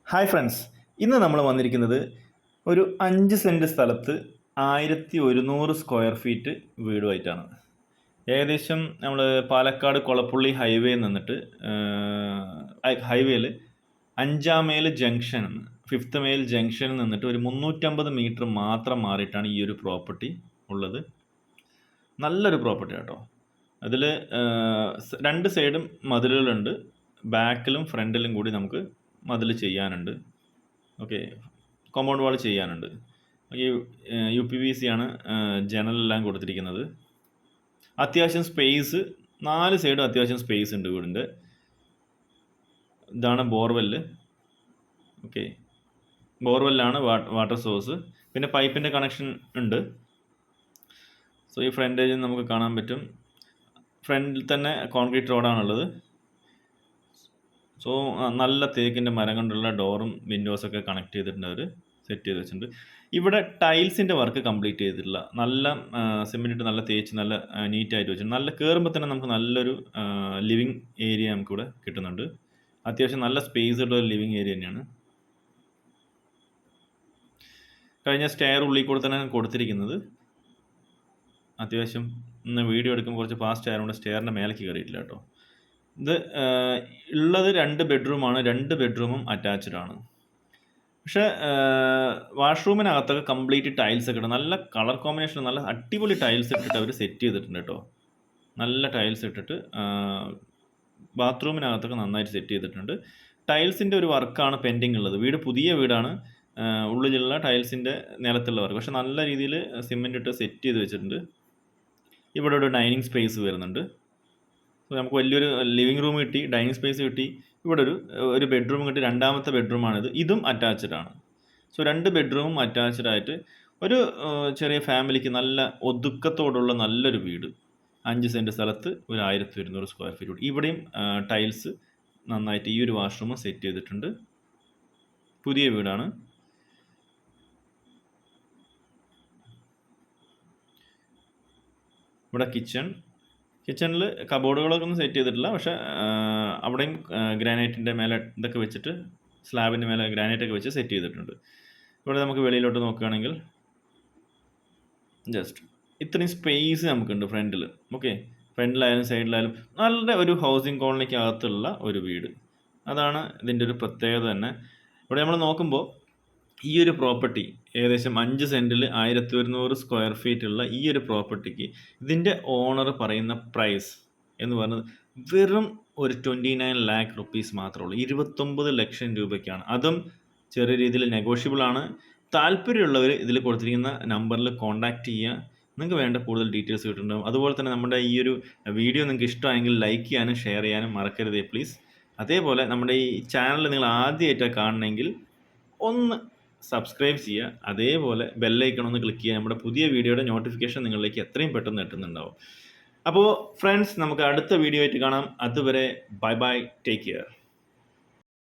Hi friends, ഇന്ന് നമ്മൾ വന്നിരിക്കുന്നത് ഒരു 5 സെൻറ്റ് സ്ഥലത്ത് 1100 സ്ക്വയർ ഫീറ്റ് വീടുമായിട്ടാണ്. ഏകദേശം നമ്മൾ പാലക്കാട് കൊളപ്പുള്ളി ഹൈവേ നിന്നിട്ട് ഹൈവേയിൽ 5-ാം മൈൽ ജംഗ്ഷൻ 5th മൈൽ ജംഗ്ഷനിൽ നിന്നിട്ട് ഒരു 350 മീറ്റർ മാത്രം മാറിയിട്ടാണ് ഈ ഒരു പ്രോപ്പർട്ടി ഉള്ളത്. നല്ലൊരു പ്രോപ്പർട്ടി കേട്ടോ. അതിൽ 2 സൈഡും മതിലുകളുണ്ട്. ബാക്കിലും ഫ്രണ്ടിലും കൂടി നമുക്ക് മതിൽ ചെയ്യാനുണ്ട്. ഓക്കെ, കോമ്പൗണ്ട് വാൾ ചെയ്യാനുണ്ട്. ഈ UPVC ആണ് ജനലെല്ലാം കൊടുത്തിരിക്കുന്നത്. അത്യാവശ്യം സ്പേസ്, 4 സൈഡും അത്യാവശ്യം സ്പേസ് ഉണ്ട് വീടിൻ്റെ. ഇതാണ് ബോർവെല്ല്. ഓക്കെ, ബോർവെല്ലാണ് വാട്ടർ സോഴ്സ്. പിന്നെ പൈപ്പിൻ്റെ കണക്ഷൻ ഉണ്ട്. സോ ഈ ഫ്രണ്ടേജിൽ നമുക്ക് കാണാൻ പറ്റും. ഫ്രണ്ടിൽ തന്നെ കോൺക്രീറ്റ് റോഡാണുള്ളത്. സോ നല്ല തേക്കിൻ്റെ മരം കൊണ്ടുള്ള ഡോറും വിൻഡോസൊക്കെ കണക്ട് ചെയ്തിട്ടുണ്ട്, അവർ സെറ്റ് ചെയ്ത് വെച്ചിട്ടുണ്ട്. ഇവിടെ ടൈൽസിൻ്റെ വർക്ക് കംപ്ലീറ്റ് ചെയ്തിട്ടില്ല. നല്ല സിമെൻറ്റ് ഇട്ട് നല്ല തേച്ച് നല്ല നീറ്റായിട്ട് വെച്ചിട്ടുണ്ട്. നല്ല കയറുമ്പോൾ തന്നെ നമുക്ക് നല്ലൊരു ലിവിങ് ഏരിയ നമുക്കിവിടെ കിട്ടുന്നുണ്ട്. അത്യാവശ്യം നല്ല സ്പേസ് ഉള്ള ഒരു ലിവിങ് ഏരിയ തന്നെയാണ്. കഴിഞ്ഞ സ്റ്റെയർ ഉള്ളിൽ കൂടെ തന്നെ കൊടുത്തിരിക്കുന്നത്. അത്യാവശ്യം ഇന്ന് വീഡിയോ എടുക്കുമ്പോൾ കുറച്ച് ഫാസ്റ്റ് ആയതുകൊണ്ട് സ്റ്റെയറിൻ്റെ മേലേക്ക് കയറിയിട്ടില്ല കേട്ടോ. ഇത് ഉള്ളത് 2 ബെഡ്റൂമാണ്. 2 ബെഡ്റൂമും അറ്റാച്ച്ഡ് ആണ്. പക്ഷേ വാഷ്റൂമിനകത്തൊക്കെ കംപ്ലീറ്റ് ടൈൽസ് ഒക്കെ ഇട്ട് നല്ല കളർ കോമ്പിനേഷൻ, നല്ല അടിപൊളി ടൈൽസ് ഇട്ടിട്ട് അവർ സെറ്റ് ചെയ്തിട്ടുണ്ട് കേട്ടോ. നല്ല ടൈൽസ് ഇട്ടിട്ട് ബാത്റൂമിനകത്തൊക്കെ നന്നായിട്ട് സെറ്റ് ചെയ്തിട്ടുണ്ട്. ടൈൽസിൻ്റെ ഒരു വർക്കാണ് പെൻഡിങ് ഉള്ളത്. വീട് പുതിയ വീടാണ്. ഉള്ളിലുള്ള ടൈൽസിൻ്റെ നിലത്തുള്ള വർക്ക് പക്ഷെ നല്ല രീതിയിൽ സിമെൻറ്റ് ഇട്ട് സെറ്റ് ചെയ്ത് വെച്ചിട്ടുണ്ട്. ഇവിടെ ഒരു ഡൈനിങ് സ്പേസ് വരുന്നുണ്ട്. നമുക്ക് വലിയൊരു ലിവിങ് റൂം കിട്ടി, ഡൈനിങ് സ്പേസ് കിട്ടി. ഇവിടെ ഒരു ബെഡ്റൂം കിട്ടി. 2ാമത്തെ ബെഡ്റൂമാണിത്. ഇതും അറ്റാച്ച്ഡ് ആണ്. സോ 2 ബെഡ്റൂമും അറ്റാച്ച്ഡ് ആയിട്ട് ഒരു ചെറിയ ഫാമിലിക്ക് നല്ല ഒതുക്കത്തോടുള്ള നല്ലൊരു വീട്. 5 സെൻറ്റ് സ്ഥലത്ത് ഒരു 1200 സ്ക്വയർ ഫീറ്റ്. ഇവിടെയും ടൈൽസ് നന്നായിട്ട് ഈ ഒരു വാഷ്റൂം സെറ്റ് ചെയ്തിട്ടുണ്ട്. പുതിയ വീടാണ്. ഇവിടെ കിച്ചണിൽ കബോർഡുകളൊക്കെ ഒന്നും സെറ്റ് ചെയ്തിട്ടില്ല. പക്ഷേ അവിടെയും ഗ്രാനൈറ്റിൻ്റെ മേലെ ഇതൊക്കെ വെച്ചിട്ട് സ്ലാബിൻ്റെ മേലെ ഗ്രാനൈറ്റൊക്കെ വെച്ച് സെറ്റ് ചെയ്തിട്ടുണ്ട്. ഇവിടെ നമുക്ക് വെളിയിലോട്ട് നോക്കുകയാണെങ്കിൽ ജസ്റ്റ് ഇത്രയും സ്പേസ് നമുക്കുണ്ട് ഫ്രണ്ടിൽ. ഓക്കെ, ഫ്രണ്ടിലായാലും സൈഡിലായാലും നല്ല ഒരു ഹൗസിംഗ് കോളനിക്കകത്തുള്ള ഒരു വീട്. അതാണ് ഇതിൻ്റെ ഒരു പ്രത്യേകത തന്നെ. ഇവിടെ നമ്മൾ നോക്കുമ്പോൾ ഈ ഒരു പ്രോപ്പർട്ടി ഏകദേശം 5 സെൻറ്റിൽ 1100 സ്ക്വയർ ഫീറ്റ് ഉള്ള ഈ ഒരു പ്രോപ്പർട്ടിക്ക് ഇതിൻ്റെ ഓണർ പറയുന്ന പ്രൈസ് എന്ന് പറയുന്നത് വെറും ഒരു 29 lakh rupees മാത്രമേ ഉള്ളൂ. 29 ലക്ഷം രൂപയ്ക്കാണ്. അതും ചെറിയ രീതിയിൽ നെഗോഷ്യബിൾ ആണ്. താല്പര്യമുള്ളവർ ഇതിൽ കൊടുത്തിരിക്കുന്ന നമ്പറിൽ കോൺടാക്റ്റ് ചെയ്യുക. നിങ്ങൾക്ക് വേണ്ട കൂടുതൽ ഡീറ്റെയിൽസ് കിട്ടുന്നുണ്ടാവും. അതുപോലെ തന്നെ നമ്മുടെ ഈ ഒരു വീഡിയോ നിങ്ങൾക്ക് ഇഷ്ടമായെങ്കിൽ ലൈക്ക് ചെയ്യാനും ഷെയർ ചെയ്യാനും മറക്കരുതേ പ്ലീസ്. അതേപോലെ നമ്മുടെ ഈ ചാനൽ നിങ്ങൾ ആദ്യമായിട്ടാണ് കാണണമെങ്കിൽ ഒന്ന് സബ്സ്ക്രൈബ് ചെയ്യുക. അതേപോലെ ബെല്ലൈക്കൺ ഒന്ന് ക്ലിക്ക് ചെയ്യുക. നമ്മുടെ പുതിയ വീഡിയോയുടെ നോട്ടിഫിക്കേഷൻ നിങ്ങളിലേക്ക് എത്രയും പെട്ടെന്ന് എത്തുന്നുണ്ടാവും. അപ്പോൾ ഫ്രണ്ട്സ്, നമുക്ക് അടുത്ത വീഡിയോ ആയിട്ട് കാണാം. അതുവരെ ബൈ ബൈ, ടേക്ക് കെയർ.